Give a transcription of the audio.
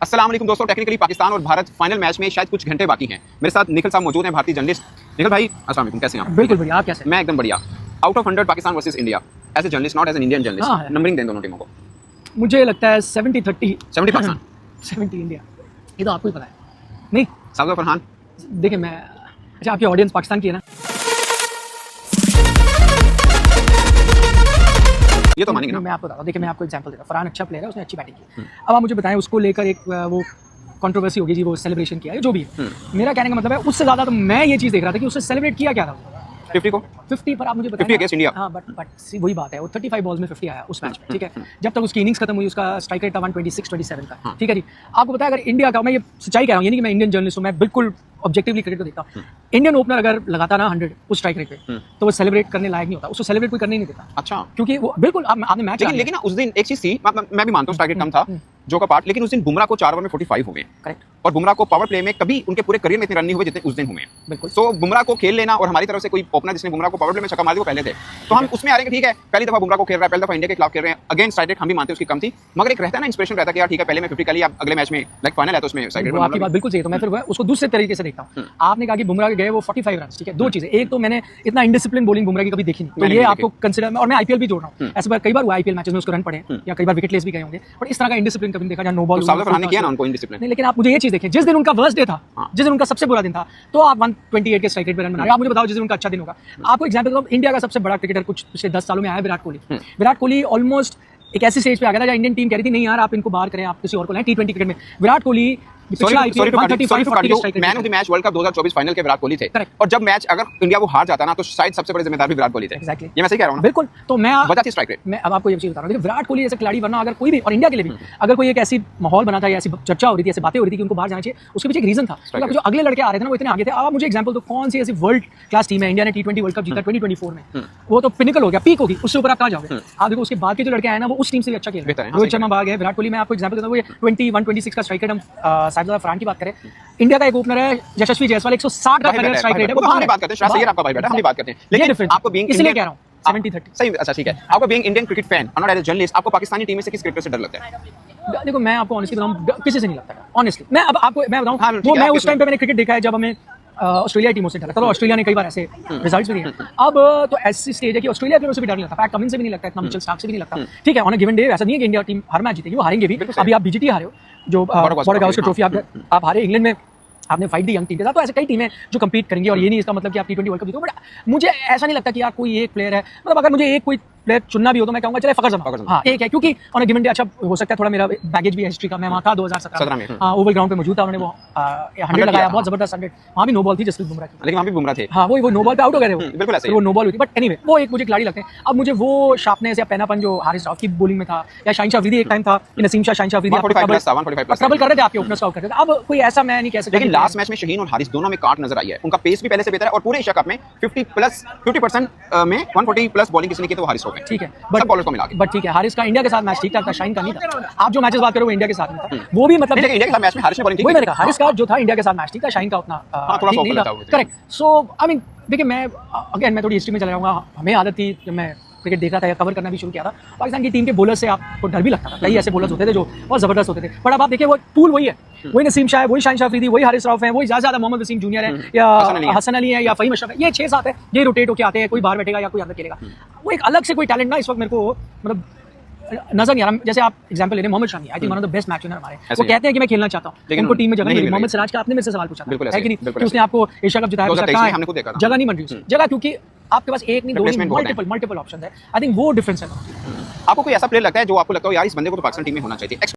अस्सलाम वालेकुम दोस्तों, टेक्निकली पाकिस्तान और भारत फाइनल मैच में शायद कुछ घंटे बाकी हैं। मेरे साथ निखिल साहब मौजूद हैं, भारतीय जर्नलिस्ट। निखिल भाई अस्सलाम वालेकुम, कैसे हैं आप? बिल्कुल बढ़िया, आप कैसे? मैं एकदम बढ़िया। Out of 100 Pakistan versus India as a journalist, not as an Indian journalist, numbering दें दोनों टीमों को। मुझे लगता है 70-30 70 पाकिस्तान 70 इंडिया। ये तो आपको ही पता है। नहीं साउद फरहान, देखिए मैं, अच्छा आपकी ऑडियंस पाकिस्तान की है ना, ये तो मानेंगे ना। मैं आपको बताता हूँ। देखिए मैं आपको एग्जांपल देता हूँ। फरहान अच्छा प्लेयर है, उसने अच्छी बैटिंग की। अब आप मुझे बताएं उसको लेकर एक वो कंट्रोवर्सी होगी जी, वो सेलिब्रेशन किया है जो भी है। मेरा कहने का मतलब है उससे ज़्यादा तो मैं ये चीज़ देख रहा था कि उससे सेलिब्रेट किया क्या था। 50 को 50 पर आप मुझे 50 अगेंस्ट इंडिया। हाँ बट वही बात है, वो 35 बॉल्स में 50 आया उस मैच में, ठीक है। जब तक उसकी इनिंग्स खत्म हुई उसका स्ट्राइक रेट था 126-27 का, ठीक है जी। आपको पता है अगर इंडिया का, मैं ये सच्चाई कह रहा हूँ, ये नहीं कि मैं इंडियन जर्नलिस्ट हूँ, मैं बिल्कुल ऑब्जेक्टिवली क्रिकेट को देखता हूँ। इंडियन ओपनर अगर लगाता ना 100 उस स्ट्राइक रेट पे, तो वो सेलिब्रेट करने लायक नहीं होता, उसको सेलिब्रेट कोई करने ही नहीं देता। अच्छा, क्योंकि वो बिल्कुल आपने मैच लेकिन ना उस दिन एक चीज थी, मैं भी मानता हूँ स्ट्राइक रेट कम था जो का पार्ट, लेकिन उस दिन बुमराह को 4 ओवर में 45 हुए। करेक्ट। और बुमराह को पावर प्ले में कभी उनके पूरे करियर में इतने रन नहीं हुए जितने उस दिन हुए। बिल्कुल। तो बुमराह को खेल लेना और हमारी तरफ से कोई ओपनर जिसने बुमराह को पावर प्ले में छक्का मार दिया वो पहले थे, तो हम उसमें आ रहे हैं। ठीक है, पहली दफा बुमराह को खेल रहा है, पहली दफा इंडिया के खिलाफ खेल रहे हैं, अगेंस्ट स्ट्राइक रेट हम भी मानते हैं उसकी कम थी, मगर एक रहता है ना इंस्पिरेशन रहता है कि यार ठीक है पहले में 50 कर लिया, अगले मैच में लाइक फाइनल है तो उसमें स्ट्राइक रेट। आपकी बात बिल्कुल सही है। तो मैं फिर उसको दूसरे तरीके से देखता हूँ। आपने कहा कि बुमराह के गए वो 45 रन, ठीक है। दो चीजें, एक तो मैंने इतना इनडिसिप्लिन बॉलिंग बुमराह की कभी देखी नहीं, तो ये आपको कंसीडर, और मैं आईपीएल भी जोड़ रहा हूँ, ऐसे बार कई बार हुआ आईपीएल मैचेस में उसको रन पड़े या कई बार विकेट लेस भी गए होंगे, बट इस तरह का इनडिसिप्लिन कभी देखा, जहाँ नो बॉल किया ना उनको इनडिसिप्लिन नहीं। लेकिन आप मुझे ये चीज देखें, जिस दिन उनका वर्स्ट डे था, जिस दिन उनका सबसे बुरा दिन था, तो आप 128 के स्ट्राइक रेट पे रन बना रहे। आप मुझे बताओ जिस दिन उनका अच्छा दिन होगा। आपको एग्जांपल दूं, इंडिया का सबसे बड़ा क्रिकेटर कुछ पिछले 10 सालों में आया विराट कोहली। विराट कोहली ऑलमोस्ट एक ऐसी स्टेज पे आ गया था जहाँ इंडियन टीम कह रही थी नहीं यार आप इनको बाहर करें, आप किसी और को लाएं T20 क्रिकेट में। Virat Kohli man of the 2024 final के विराट कोहली थे। और जब मैच अगर इंडिया वो हार जाता ना तो शायद सबसे बड़े जिम्मेदार भी विराट कोहली थे। Exactly. ये मैं सही कह रहा हूं ना? बिल्कुल। तो मैं वजह थी स्ट्राइक रेट। मैं अब आपको ये चीज बता रहा हूं, विराट कोहली जैसे खिलाड़ी, वरना अगर कोई भी, और इंडिया के लिए भी अगर कोई एक ऐसी माहौल बना था या ऐसी चर्चा हो रही थी, ऐसी बातें हो रही थी कि उनको बाहर जाना चाहिए, उसके पीछे एक रीजन था। जो अगले लड़के आ रहे थे ना वो इतने आगे थे। अब मुझे एग्जांपल दो, कौन सी ऐसी वर्ल्ड क्लास टीम है, इंडिया ने T20 वर्ल्ड कप जीता 2024 में, वो तो पिनिकल हो गया, पीक होगी, उससे ऊपर आप कहां जाओगे? आप देखो उसके बाद के जो लड़के आए ना वो उस टीम से भी अच्छा खेल रहे हैं। रोहित शर्मा भाग है, विराट कोहली, मैं आपको एग्जांपल देता हूं, ये 21-26 का स्ट्राइक रेट, हम साहिबजादा फरहान की बात करें, इंडिया का एक ओपनर है यशस्वी जायसवाल 160 का स्ट्राइक रेट है, वो हम बात करते हैं, शायद सही है आपका भाई बेटा, हम भी बात करते हैं, लेकिन आपको बीइंग, इसलिए कह रहा हूं 70-30 सही। अच्छा ठीक है, आपको बीइंग इंडियन क्रिकेट फैन और नॉट एज अ जर्नलिस्ट, आपको पाकिस्तानी टीम में से किस क्रिकेटर से डर लगता है? देखो मैं आपको ऑनेस्टली बताऊं, किसी से नहीं लगता ऑनेस्टली। मैं अब आपको मैं बताऊं, वो मैं उस टाइम पे मैंने क्रिकेट देखा है जब हमें ऑस्ट्रेलिया टीमों से डर लगता था। ऑस्ट्रेलिया ने कई बार ऐसे रिजल्ट्स भी दिए। अब तो ऐसी स्टेज है कि ऑस्ट्रेलिया प्लेयरों से भी डर नहीं लगता, पैट कमिंस से भी नहीं लगता, इतना मिचेल स्टार्क से भी नहीं लगता। ठीक है, ऑन अ गिवन डे ऐसा नहीं है कि इंडिया टीम हर मैच जीतेगी, वो हारेंगे भी। अभी आप बीजीटी हारे हो, जो बॉर्डर गावस्कर ट्रॉफी आप हारे इंग्लैंड में, आपने फाइट दी यंग टीम के साथ। तो ऐसे कई टीमें जो कम्पीट करेंगी, और ये नहीं इसका मतलब कि आप T20 वर्ल्ड कप जीतो। बट मुझे ऐसा नहीं लगता कि यार कोई एक प्लेयर है, मतलब अगर मुझे एक कोई प्लेयर चुनना भी हो तो मैं कहूंगा चले फखर जमान। हाँ एक है, क्योंकि ऑन अ गिवन डे, अच्छा हो सकता है थोड़ा मेरा बैगेज भी है हिस्ट्री का, मैं वहाँ था 2017 में, ओवल ग्राउंड पे मौजूद था, उन्होंने वो 100 लगाया, बहुत जबरदस्त 100। वहाँ भी नो बॉल थी जसप्रीत बुमराह की, लेकिन वहाँ भी बुमराह थे। हाँ वो नो बॉल पे आउट हो गए थे, बिल्कुल ऐसे वो नो बॉल हुई थी। बट एनीवे वो एक मुझे खिलाड़ी लगते हैं। अब मुझे वो शार्पनेस या पैनापन जो हारिस राव की बॉलिंग में था, या शाहीन शाह अफरीदी एक टाइम था, नसीम शाह, शाहीन शाह अफरीदी ट्रबल कर रहे थे, आपके ओपनर्स आउट करते थे। अब कोई ऐसा मैं नहीं कह सकता। लेकिन लास्ट मैच में शाहीन और हारिस दोनों में काट नजर आई है, उनका पेस भी पहले से बेहतर है, और पूरे एशिया कप में 50% में 140 प्लस बॉलिंग किसी ने की तो हारिस हो गए। ठीक है, बॉलर को मिला के। बट ठीक है, हारिस का इंडिया के साथ मैच ठीक ठाक था, शाहीन का नहीं था। आप जो मैचेस बात करो वो इंडिया के साथ में था, वो भी मतलब इंडिया के साथ मैच में हारिस ने बॉलिंग ठीक वही मैंने कहा, हारिस का जो था इंडिया के साथ मैच ठीक था, शाहीन का उतना नहीं था। करेक्ट। सो आई मीन देखिए, मैं अगेन मैं थोड़ी हिस्ट्री में चला जाऊंगा। हमें आदत थी जब मैं क्रिकेट देख रहा था या कवर करना भी शुरू किया था, पाकिस्तान की टीम के बॉलर से आपको डर भी लगता था। कई ऐसे बॉलर्स होते थे जो बहुत जबरदस्त होते थे, बट अब आप देखिए वो पूल वही है, वही नसीम शाह है, वही शाहीन शाह अफरीदी, वही हारिस राव है, वही ज्यादा मोहम्मद वसीम जूनियर है, या हसन अली है, या फहीम अशरफ है। ये 6-7 है, ये रोटेट होकर आते हैं, कोई बाहर बैठेगा या कोई अंदर खेलेगा। वो एक अलग से कोई टैलेंट ना इस वक्त मेरे को मतलब नजर नहीं आ रहा। जैसे आप एग्जांपल ले रहे हैं Mohammed Shami, I think one of the best match winner हमारे, वो कहते हैं कि मैं खेलना चाहता हूं, उनको टीम में जगह नहीं मिली। मोहम्मद सिराज का आपने मेरे से सवाल पूछा है कि नहीं, कि उसने आपको एशिया कप जिताया, जगह नहीं बन रही जगह, क्योंकि आपके पास एक नहीं दो नहीं मल्टीपल ऑप्शन है। आई थिंक वो डिफरेंस है। आपको कोई ऐसा प्लेयर लगता है जो आपको लगता हो यार इस बंदे को तो पाकिस्तान टीम में होना चाहिए?